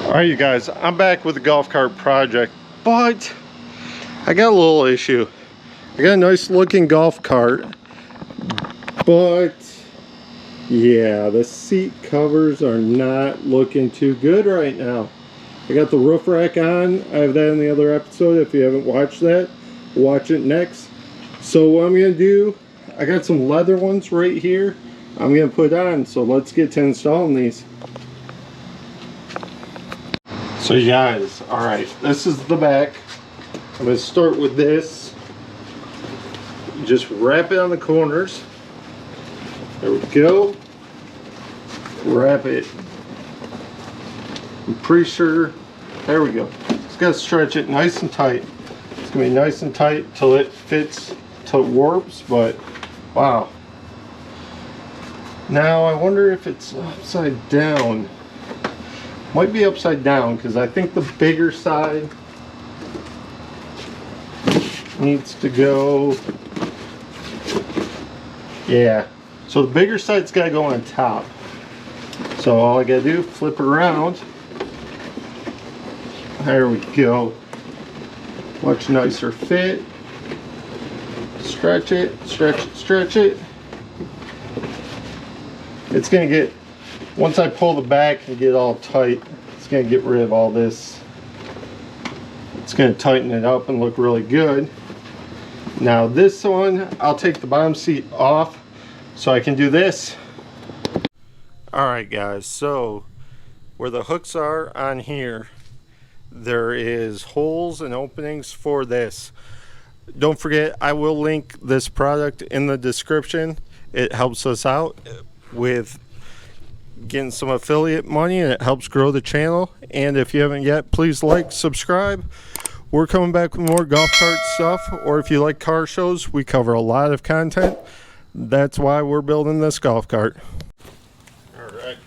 Alright you guys, I'm back with the golf cart project, but I got a little issue. I got a nice looking golf cart, but yeah, the seat covers are not looking too good right now. I got the roof rack on. I have that in the other episode. If you haven't watched that, watch it next. So what I'm going to do, I got some leather ones right here I'm going to put on, so let's get to installing these. So you guys, alright, this is the back. I'm going to start with this. Just wrap it on the corners. There we go. Wrap it. I'm pretty sure, there we go. Just got to stretch it nice and tight. It's going to be nice and tight till it fits, till it warps, but wow. Now I wonder if it's upside down. Might be upside down because I think the bigger side needs to go, yeah, so the bigger side's got to go on top. So all I gotta do, flip it around. There we go. Much nicer fit. Stretch it, stretch it, stretch it. It's gonna get, once I pull the back and get it all tight, it's going to get rid of all this. It's going to tighten it up and look really good. Now this one, I'll take the bottom seat off so I can do this. Alright guys, so where the hooks are on here, there is holes and openings for this. Don't forget, I will link this product in the description. It helps us out with getting some affiliate money, and it helps grow the channel. And if you haven't yet, please like, subscribe. We're coming back with more golf cart stuff, or if you like car shows, we cover a lot of content. That's why we're building this golf cart. Alright,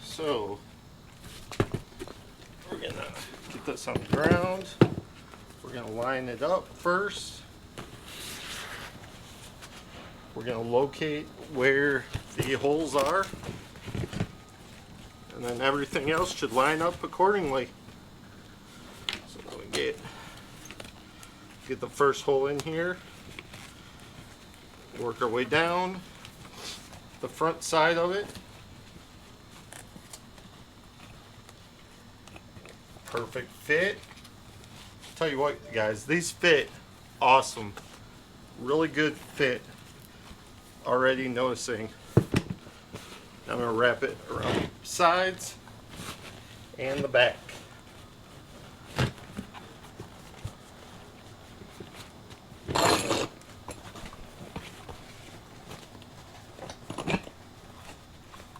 so we're gonna get this on the ground. We're gonna line it up first. We're gonna locate where the holes are, and then everything else should line up accordingly. So we get the first hole in here, work our way down the front side of it. Perfect fit. Tell you what guys, these fit awesome. Really good fit. Already noticing. I'm going to wrap it around the sides and the back.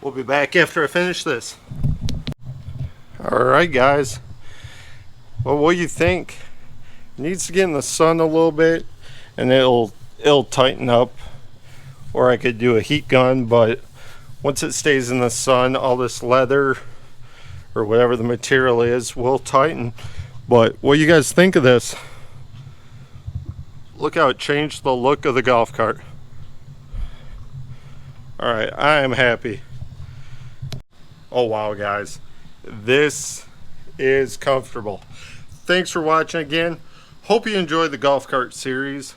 We'll be back after I finish this. Alright guys. Well, what do you think? It needs to get in the sun a little bit and it'll tighten up. Or I could do a heat gun, but once it stays in the sun, all this leather or whatever the material is will tighten. But what do you guys think of this? Look how it changed the look of the golf cart. Alright, I am happy. Oh wow guys, this is comfortable. Thanks for watching again. Hope you enjoyed the golf cart series.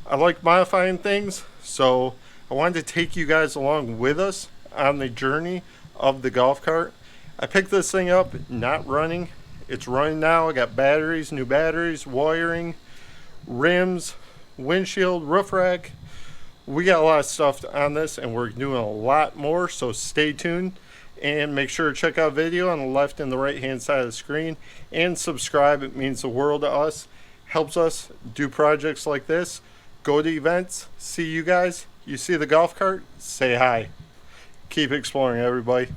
I like modifying things, so I wanted to take you guys along with us on the journey of the golf cart. I picked this thing up not running. It's running now. I got batteries, new batteries, wiring, rims, windshield, roof rack. We got a lot of stuff on this and we're doing a lot more, so stay tuned and make sure to check out video on the left and the right hand side of the screen and subscribe. It means the world to us, helps us do projects like this, go to events, see you guys. You see the golf cart, say hi. Keep exploring everybody.